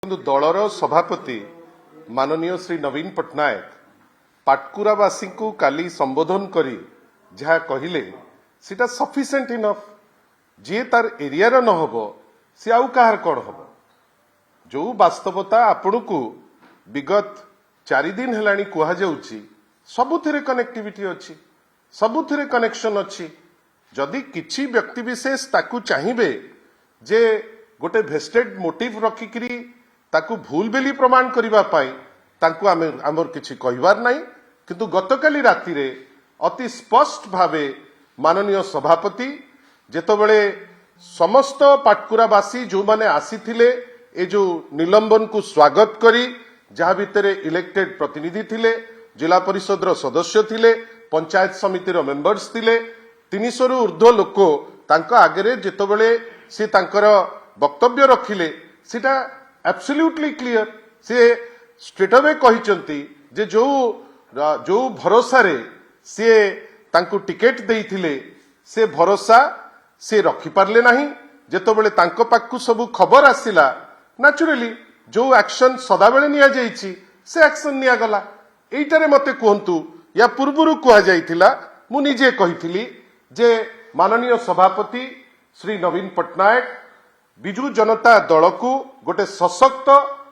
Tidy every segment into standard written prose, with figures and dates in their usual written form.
दलर सभापति माननीय श्री नवीन पट्टनायक पाटकुरावासी को काली संबोधन करी जहा कहिले सीटा सफिशिएंट इनफ जी तार एरिया न होबो सी आउ काहर कोन होबो जो वास्तवता आपन को विगत 4 दिन हेलानी कुहा जाउची सबुथिरे कनेक्टिविटी अछि सबुथिरे कनेक्शन अछि जदि किछि व्यक्ति विशेष ताकू चाहिबे जे गोटे भेस्टेड मोटिव रखिकरी ताकू भूल बेली प्रमाण करिबा पाई तांकू आमर किछि कहिबार नाही किंतु गतकाली राति रे अति स्पष्ट भावे माननीय सभापति जेतबेले समस्त पाटकुरावासी जो माने आसीथिले ए जो निलंबन को स्वागत करी जहा भितरे इलेक्टेड प्रतिनिधि थिले जिला परिषद रो सदस्य थिले पंचायत समिति रो मेंबर्स थिले 300 रु ऊर्ध्व लोक तांका आगरे जेतबेले से तांकर वक्तव्य रखिले सेटा एब्सोल्युटली क्लियर से स्ट्रेट अवे कहिचंती जे जो भरोसा रे से तांको टिकेट देइथिले से भरोसा से रखि पारले नाही जेतबेले तांको पाकू सब खबर आसिला नेचुरली जो एक्शन सदा बेले निया जाईची से एक्शन निया गला एइटारे मते कहंतु या पूर्वरु कुआ जाईथिला मु निजे कहिथिली जे माननीय सभापति श्री नवीन पट्टनायक बिजू जनता दल को गोटे सशक्त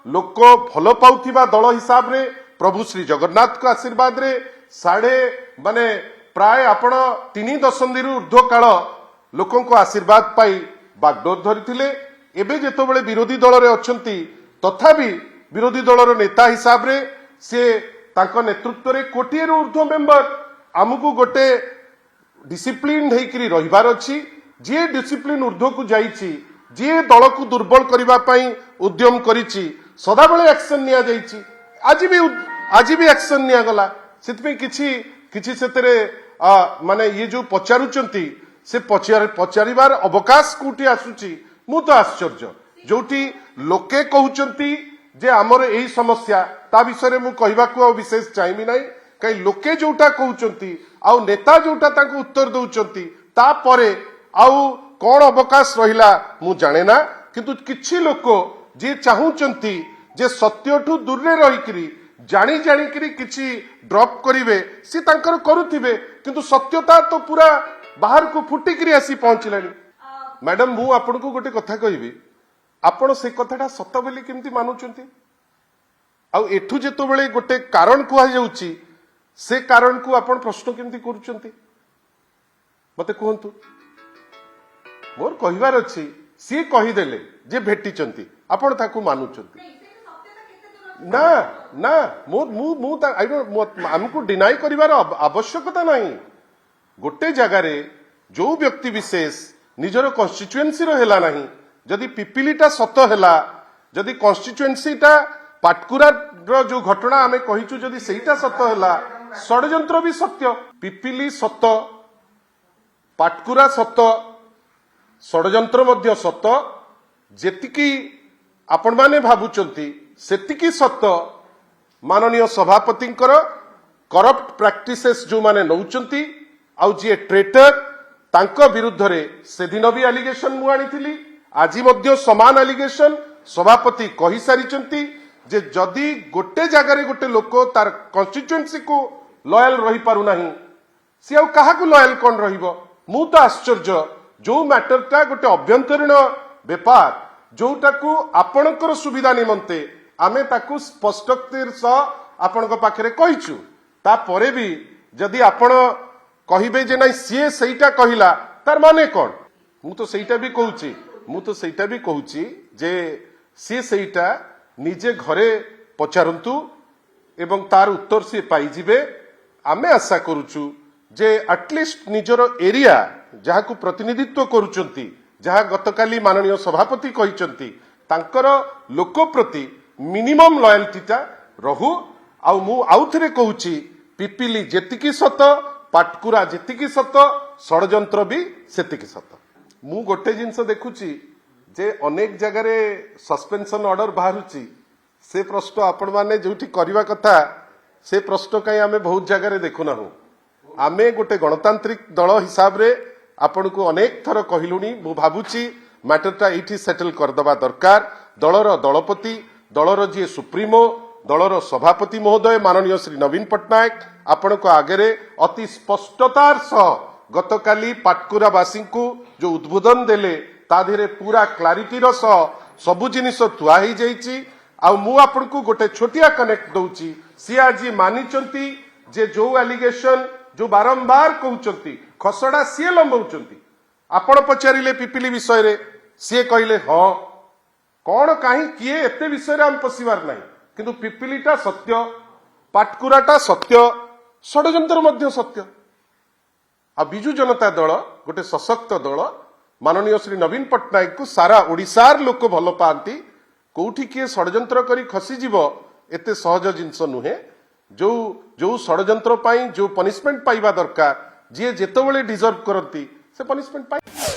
लोक भल पाउथिबा दल हिसाब रे प्रभु श्री जगन्नाथ को आशीर्वाद रे साढ़े माने प्राय आपण 3 दशंधि ऊर्ध्व काल लोकों को आशीर्वाद पाई बागडोर धरिथिले एबे जेतबेले विरोधी दल रे अछंती तथापि विरोधी दलर नेता हिसाब रे से तांको नेतृत्व रे कोटिए ऊर्ध्व मेंबर आमको गोटे डिसिप्लिन हेकरी रहिबार अछि जे डिसिप्लिन ऊर्ध्व को जाईची जे दल को दुर्बल करिबा पई उद्यम करिची सदा बेले एक्शन निया जाईची आज भी एक्शन निया गला सेतपे किछि सेतरे माने ये जो पचारुचंती से पचारिबार अवकाश कोठी आसुची मु तो आश्चर्य जोठी लोके कहउचंती जे हमर एही समस्या ता विषय मु कहबा को विशेष चाहमी नाही कई लोके जोटा कहउचंती आ नेता जोटा ताको उत्तर दउचंती ता परे आउ कौन अवकाश रहिला मु जाने ना किंतु किछि लोक जे चाहूचंती जे सत्यठू दूर रे रहिकरी जानी करी किछि ड्रॉप करिवे सी तांकर करूथिबे किंतु सत्यता तो पूरा बाहर को फुटिकरी आसी पहुंचलानी मैडम मु आपन को गोटे कथा कहिबी आपण से कथाटा सत बोली केमती मानुचंती आ एठू जेतो बेले गोटे कारण कुहा जाउची से कारण को आपण प्रश्न केमती करूचंती मते कहंतु मोर कहिबार अछि सी कहिदेले जे भेटिचंती आपण ताकू मानुचंती ना ना मु आई डोंट हमकु डिनाई करिवार आवश्यकता नाही गोटे जगह रे जो व्यक्ति विशेष निजर कन्स्टिट्युएंसी रो हेला नाही जदि पिपिलीटा सत हेला जदि कन्स्टिट्युएंसीटा पाटकुरा रो जो घटना आमे कहिचु जदि सेईटा सत हेला षडयंत्र भी सत्य पिपिली सत पाटकुरा सत षडयंत्र मध्य सत जेतिकी आपण माने भाबुचंती सेतिकी सत माननीय सभापतिंकर करप्ट प्रैक्टिसेस जो माने नौचंती आउ जे ट्रेटर तांको विरुद्ध रे से दिन भी एलिगेशन मु आनीथिली आजि मध्य समान एलिगेशन सभापति कहि सारिचंती जे जदि गोटे जगह रे गोटे लोक तार कन्स्टिट्युएंसी को लॉयल रही पारु नाही सी आउ काहा को लॉयल कोन रहिबो मु तो आश्चर्य जो मैटरटा गोटे अभ्यंतरीण व्यापार जोटा को आपणकर सुविधा निमंते आमे ताकू स्पष्टोक्तिर सह आपणक पाखरे कहिचु ता परे भी जदि आपण कहिबे जे नाही सी सेईटा कहिला तार माने कोन मु तो सेईटा भी कहूची जे सी सेईटा निजे घरे पचारंतु एवं तार उत्तर सी पाई जिबे आमे आशा करूचु जे एटलिस्ट निजर एरिया जहा को प्रतिनिधित्व करूचंती जहा गतकाली माननीय सभापति कहिचंती तांकर लोक प्रति मिनिमम लॉयल्टीटा रहू आ मु आउथरे कहूची पिपिली जेतिकी सत पाटकुरा जेतिकी सत षडयंत्र भी सेतिकी सत मु गोटे जिंस देखुची जे अनेक जगह रे सस्पेंशन ऑर्डर बाहरुची से प्रश्न आपण माने जोठी करबा कथा से प्रश्न कई आमे बहुत जगह रे देखु ना आमे गोटे गणतांत्रिक दल हिसाब रे आपण को अनेक थर कहलुनी मु भाबुची मैटरटा एठी सेटल करदबा दरकार दलर दलपति दलर जी सुप्रीमो दलर सभापति महोदय माननीय श्री नवीन पट्टनायक आपण आगे अति स्पष्टतार सह गतकाली पाटकुरावासी को जो उद्बोधन देले ता धीरे पूरा क्लारिटीर सह सबु जिनिस थुआ ही जाइछि। आ मु आपन को गोटे छोटिया कनेक्ट दउछि सी आज मानिचंती जे जो एलिगेशन जो बारंबार कहउचंती खसड़ा सी लंबाउचंती आपण पचारिले पिपिली विषय रे सी कहले हाँ कौन कहीं किए एते विषय आम पशिबार नहीं किंतु पिपिलीटा सत्य पाटकुराटा सत्य षड्यंत्र मध्य सत्य। आ बिजु जनता दल गोटे सशक्त दल माननीय श्री नवीन पट्टनायक को सारा ओडिशार लोक भल पाती कोठी किए षड्यंत्र करी खसीजीव एते सहज जिनस नुहे जो जो षड्यंत्र पाई जो पनिशमेंट पाइबा दरकार जी जेतेबेले डिजर्व करती से पनिशमेंट पाई।